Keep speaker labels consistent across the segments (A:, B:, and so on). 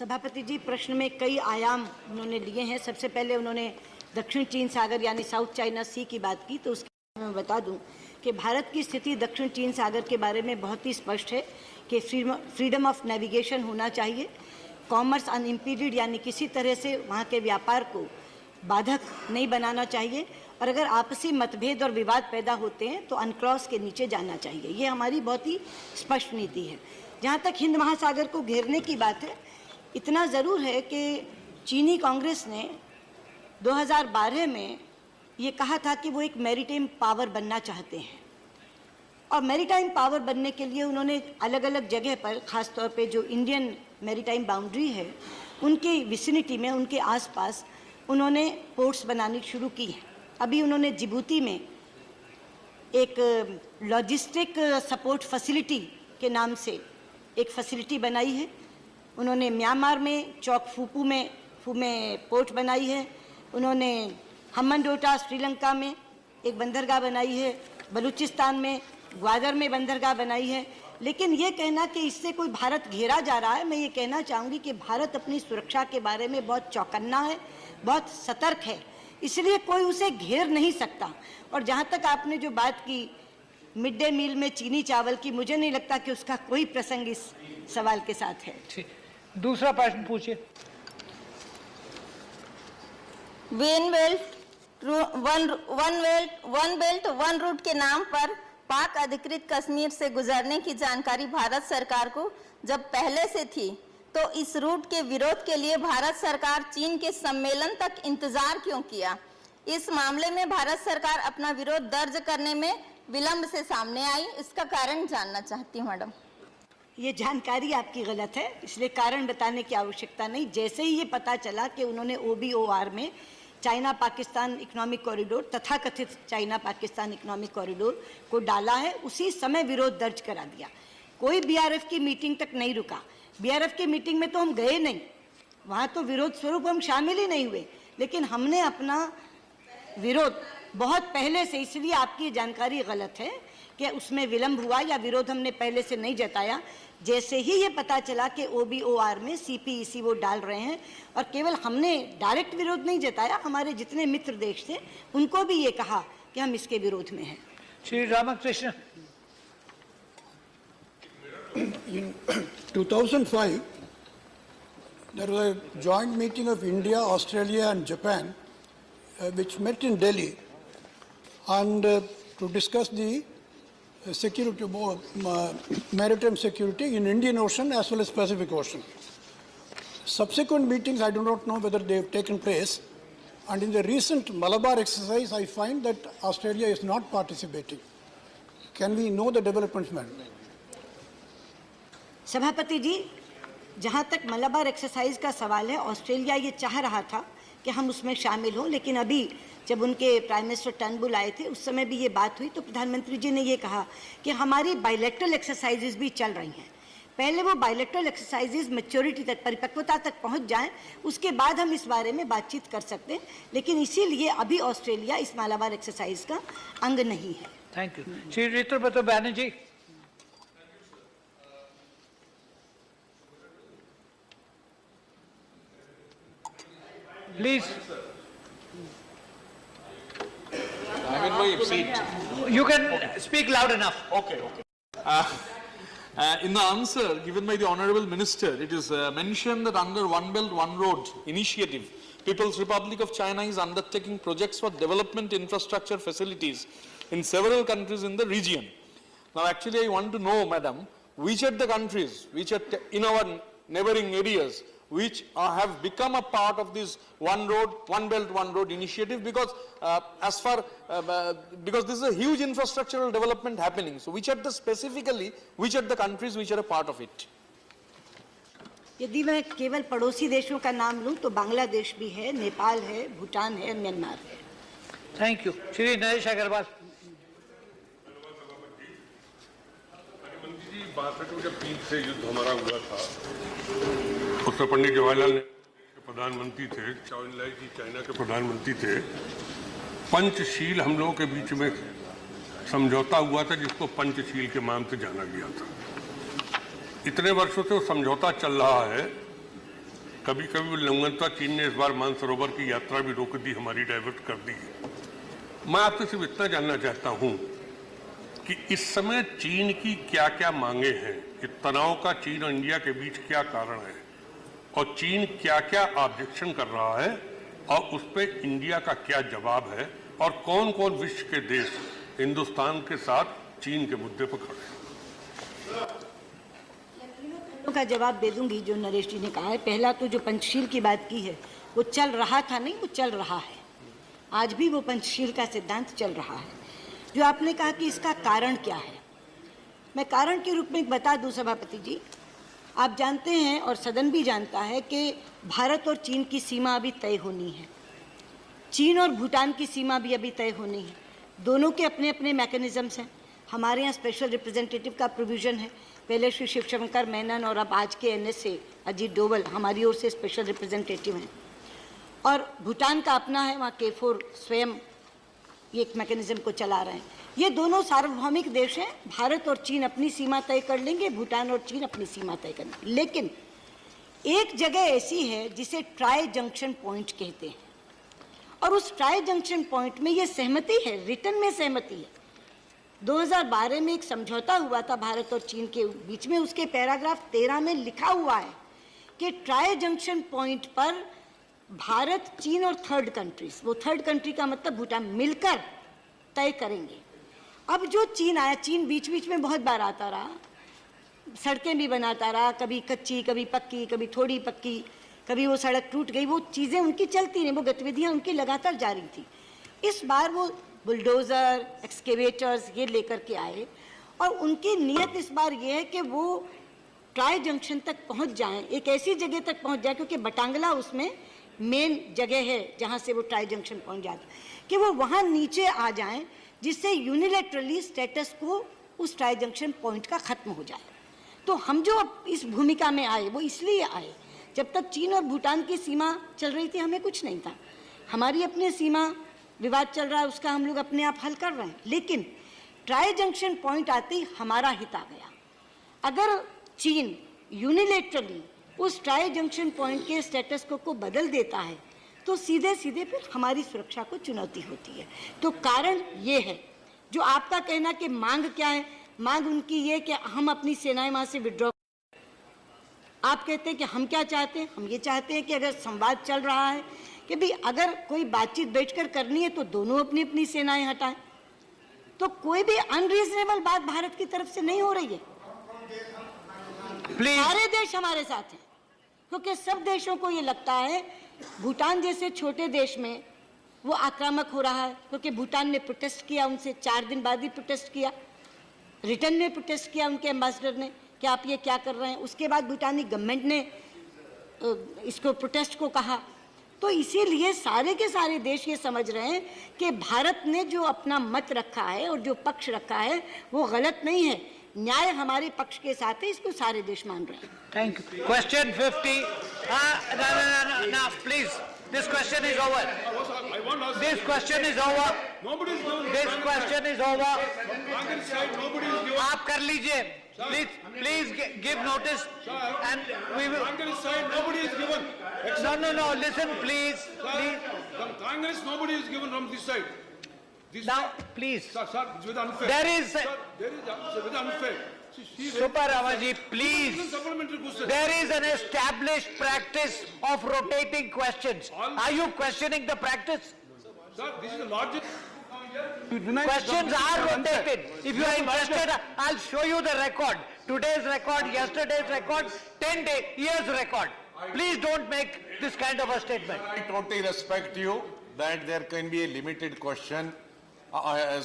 A: सभापति जी, प्रश्न में कई आयाम उन्होंने लिए हैं। सबसे पहले उन्होंने दक्षिण चीन सागर यानी साउथ चाइना सी की बात की, तो उसके बारे में बता दूं कि भारत की स्थिति दक्षिण चीन सागर के बारे में बहुत ही स्पष्ट है कि फ्रीडम ऑफ नेविगेशन होना चाहिए, कॉमर्स अनइम्पीडेड यानी किसी तरह से वहाँ के व्यापार को बाधक नहीं बनाना चाहिए, और अगर आपसी मतभेद और विवाद पैदा होते हैं तो अनक्रॉस के नीचे जाना चाहिए। ये हमारी बहुत ही स्पष्ट नीति है। जहाँ तक हिंद महासागर को घेरने की बात है, इतना ज़रूर है कि चीनी कांग्रेस ने 2012 में ये कहा था कि वो एक मैरीटाइम पावर बनना चाहते हैं, और मैरीटाइम पावर बनने के लिए उन्होंने अलग अलग जगह पर, ख़ास तौर पे जो इंडियन मैरीटाइम बाउंड्री है उनके विसिनिटी में, उनके आसपास उन्होंने पोर्ट्स बनानी शुरू की हैं। अभी उन्होंने जिबूती में एक लॉजिस्टिक सपोर्ट फैसिलिटी के नाम से एक फैसिलिटी बनाई है। उन्होंने म्यांमार में चौकफूपू में पोर्ट बनाई है। उन्होंने हम्मनडोटा श्रीलंका में एक बंदरगाह बनाई है। बलूचिस्तान में ग्वादर में बंदरगाह बनाई है। लेकिन ये कहना कि इससे कोई भारत घेरा जा रहा है, मैं ये कहना चाहूँगी कि भारत अपनी सुरक्षा के बारे में बहुत चौकन्ना है, बहुत सतर्क है, इसलिए कोई उसे घेर नहीं सकता। और जहाँ तक आपने जो बात की मिड डे मील में चीनी चावल की, मुझे नहीं लगता कि उसका कोई प्रसंग इस सवाल के साथ है।
B: दूसरा प्रश्न पूछिए।
C: वन बेल्ट वन रूट के नाम पर पाक अधिकृत कश्मीर से गुजरने की जानकारी भारत सरकार को जब पहले से थी, तो इस रूट के विरोध के लिए भारत सरकार चीन के सम्मेलन तक इंतजार क्यों किया? इस मामले में भारत सरकार अपना विरोध दर्ज करने में विलंब से सामने आई, इसका कारण जानना चाहती हूँ मैडम।
A: ये जानकारी आपकी गलत है, इसलिए कारण बताने की आवश्यकता नहीं। जैसे ही ये पता चला कि उन्होंने OBOR में चाइना पाकिस्तान इकोनॉमिक कॉरिडोर, तथाकथित चाइना पाकिस्तान इकोनॉमिक कॉरिडोर को डाला है, उसी समय विरोध दर्ज करा दिया। कोई BRF की मीटिंग तक नहीं रुका। BRF की मीटिंग में तो हम गए नहीं, वहाँ तो विरोध स्वरूप हम शामिल ही नहीं हुए, लेकिन हमने अपना विरोध बहुत पहले से, इसलिए आपकी जानकारी गलत है कि उसमें विलंब हुआ या विरोध हमने पहले से नहीं जताया। जैसे ही ये पता चला कि OBOR में CPEC वो डाल रहे हैं, और केवल हमने डायरेक्ट विरोध नहीं जताया, हमारे जितने मित्र देश थे उनको भी ये कहा कि हम इसके विरोध में हैं।
B: Shri Ramakrishna.
D: In 2005, there was a joint meeting of India, Australia and Japan which met in Delhi and to discuss the security, maritime security in Indian Ocean as well as Pacific Ocean. Subsequent meetings, I do not know whether they have taken place, and in the recent Malabar exercise, I find that Australia is not participating. Can we know the developments, madam?
A: सभापति जी, जहाँ तक Malabar exercise का सवाल है, Australia ये चाह रहा था कि हम उसमें शामिल हों, लेकिन अभी जब उनके प्राइम मिनिस्टर टर्नबुल आए थे उस समय भी ये बात हुई, तो प्रधानमंत्री जी ने ये कहा कि हमारी बायलैटरल एक्सरसाइजेज भी चल रही हैं, पहले वो बायलैटरल एक्सरसाइजेज मैच्योरिटी तक, परिपक्वता तक पहुंच जाएं, उसके बाद हम इस बारे में बातचीत कर सकते हैं। लेकिन इसीलिए अभी ऑस्ट्रेलिया इस मलाबार एक्सरसाइज का अंग नहीं है।
B: Thank you. Shri Ritupati Banerjee. Please.
E: I'm in my seat.
B: You can speak loud enough.
E: Okay. In the answer given by the Honorable Minister, it is mentioned that under One Belt, One Road initiative, People's Republic of China is undertaking projects for development infrastructure facilities in several countries in the region. Now, actually, I want to know, Madam, which are the countries which are in our neighboring areas which have become a part of this One Road, One Belt, One Road initiative, because because this is a huge infrastructural development happening. So, which are the countries which are a part of it?
A: यदि मैं केवल पड़ोसी देशों का नाम लूं तो बांग्लादेश भी है, नेपाल है, भूटान है, म्यांमार है।
B: Thank you. श्री नरेश अग्रवाल।
F: जब चीन से युद्ध हमारा हुआ था, उसमें पंडित जवाहरलाल नेहरू के प्रधानमंत्री थे, चाउ एन-लाई जी चाइना के प्रधानमंत्री थे। पंचशील हम लोगों के बीच में समझौता हुआ था, जिसको पंचशील के नाम से जाना गया था। इतने वर्षों से वो समझौता चल रहा है कभी कभी उल्लंघनता चीन ने इस बार मानसरोवर की यात्रा भी रोक दी, हमारी डाइवर्ट कर दी है। मैं आपसे सिर्फ इतना जानना चाहता हूं कि इस समय चीन की क्या क्या मांगे हैं, इस तनाव का चीन और इंडिया के बीच क्या कारण है, और चीन क्या क्या ऑब्जेक्शन कर रहा है और उस पर इंडिया का क्या जवाब है, और कौन कौन विश्व के देश हिंदुस्तान के साथ चीन के मुद्दे पर खड़े हैं।
A: का जवाब दे दूंगी जो नरेश जी ने कहा है। पहला तो जो पंचशील की बात की है वो चल रहा था नहीं, वो चल रहा है। आज भी वो पंचशील का सिद्धांत चल रहा है। जो आपने कहा कि इसका कारण क्या है, मैं कारण के रूप में बता दूं सभापति जी। आप जानते हैं और सदन भी जानता है कि भारत और चीन की सीमा अभी तय होनी है। चीन और भूटान की सीमा भी अभी तय होनी है। दोनों के अपने अपने मैकेनिज्म्स हैं। हमारे यहाँ स्पेशल रिप्रेजेंटेटिव का प्रोविज़न है। पहले श्री शिवशंकर मेनन और अब आज के NSA अजीत डोवल हमारी ओर से स्पेशल रिप्रेजेंटेटिव हैं, और भूटान का अपना है, वहाँ K4 स्वयं एक मैकेनिज्म को चला रहे हैं। ये दोनों सार्वभौमिक देश हैं। भारत और चीन अपनी सीमा तय कर लेंगे, भूटान और चीन अपनी सीमा तय कर लेंगे। लेकिन एक जगह ऐसी है जिसे ट्राई जंक्शन पॉइंट कहते हैं, और उस ट्राई जंक्शन पॉइंट में ये सहमति है, रिटर्न में सहमति है। 2012 में एक समझौता हुआ था भारत और चीन के बीच में। उसके पैराग्राफ 13 में लिखा हुआ है कि ट्राई जंक्शन पॉइंट पर भारत, चीन और थर्ड कंट्रीज, वो थर्ड कंट्री का मतलब भूटान, मिलकर तय करेंगे। अब जो चीन आया, चीन बीच बीच में बहुत बार आता रहा, सड़कें भी बनाता रहा, कभी कच्ची, कभी पक्की, कभी थोड़ी पक्की, कभी वो सड़क टूट गई, वो चीज़ें उनकी चलती रहीं, वो गतिविधियाँ उनकी लगातार जारी थी। इस बार वो बुलडोज़र, एक्सकेवेटर्स ये लेकर के आए, और उनकी नीयत इस बार ये है कि वो ट्राई जंक्शन तक पहुंच जाएं, एक ऐसी जगह तक पहुंच जाए, क्योंकि बटांगला उसमें मेन जगह है जहां से वो ट्राई जंक्शन पहुंच जाता, कि वो वहां नीचे आ जाएं, जिससे यूनिलैटरली स्टेटस को उस ट्राई जंक्शन पॉइंट का खत्म हो जाए। तो हम जो अब इस भूमिका में आए वो इसलिए आए, जब तक चीन और भूटान की सीमा चल रही थी हमें कुछ नहीं था। हमारी अपनी सीमा विवाद चल रहा है, उसका हम लोग अपने आप हल कर रहे हैं। लेकिन ट्राई जंक्शन पॉइंट आते ही हमारा हित आ गया। अगर चीन यूनिलैटरली उस ट्राई जंक्शन पॉइंट के स्टेटस को बदल देता है तो सीधे सीधे फिर हमारी सुरक्षा को चुनौती होती है। तो कारण ये है। जो आपका कहना कि मांग क्या है, मांग उनकी ये कि हम अपनी सेनाएं वहाँ से विड्रॉ। आप कहते हैं कि हम क्या चाहते हैं, हम ये चाहते हैं कि अगर संवाद चल रहा है कि भाई अगर कोई बातचीत बैठकर करनी है तो दोनों अपनी अपनी सेनाएं हटाएं। तो कोई भी अनरीजनेबल बात भारत की तरफ से नहीं हो रही है। सारे देश हमारे साथ हैं, क्योंकि सब देशों को ये लगता है भूटान जैसे छोटे देश में वो आक्रामक हो रहा है, क्योंकि भूटान ने प्रोटेस्ट किया, उनसे 4 दिन बाद ही प्रोटेस्ट किया, रिटर्न में प्रोटेस्ट किया उनके एम्बेसडर ने कि आप ये क्या कर रहे हैं। उसके बाद भूटानी गवर्नमेंट ने इसको प्रोटेस्ट को कहा। तो इसीलिए सारे के सारे देश ये समझ रहे हैं कि भारत ने जो अपना मत रखा है और जो पक्ष रखा है वो गलत नहीं है, न्याय हमारे पक्ष के साथ है, इसको सारे देश मान रहे हैं।
B: Thank you. Question 50. No, please. This question is over. This question is over. This question is over. आप कर लीजिए. Please give notice, and we will.
G: Congress side, nobody is given.
B: No. Listen, please.
G: From Congress, nobody is given from this side. This
B: Now,
G: side.
B: please.
G: Sir, it's with unfair.
B: There is.
G: Sir, there is with unfair.
B: Super Ramaji, please.
G: Supplementary question.
B: There is an established practice of rotating questions. Are you questioning the practice?
G: Sir, this is the largest.
B: Questions are rotated. If you are interested, I'll show you the record. Today's record, yesterday's record, 10 years record. Please don't make this kind of a statement.
H: I totally respect you that there can be a limited question,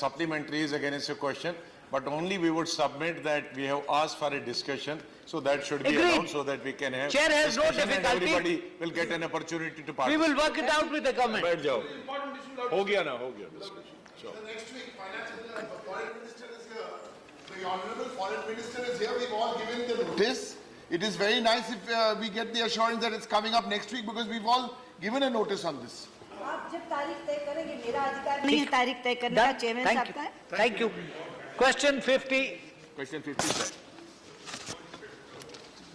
H: supplementaries against a question, but only we would submit that we have asked for a discussion, so that should be
B: Agreed.
H: allowed so that we can have
B: Chair has no
H: discussion and
B: difficulty.
H: everybody will get an opportunity to
B: We
H: participate.
B: will work it out with the government.
H: बैठ जाओ।
F: हो गया ना, हो गया discussion.
I: Next week, foreign minister is here. The honorable foreign minister is here. We've all given the notice. It is very nice if we get the assurance that it's coming up next week, because we've all given a notice on this.
A: आप जब तारीख तय करेंगे, मेरा अधिकार नहीं है तारीख तय करने का,
B: Done.
A: चेयरमैन
B: Thank
A: साहब का है।
B: you. Thank you. Question 50.
H: Question 50 sir.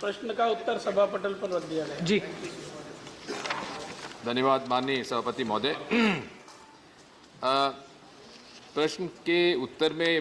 J: प्रश्न का उत्तर सभा पटल पर रख दिया गया।
B: जी
J: धन्यवाद माननीय सभापति महोदय। प्रश्न के उत्तर में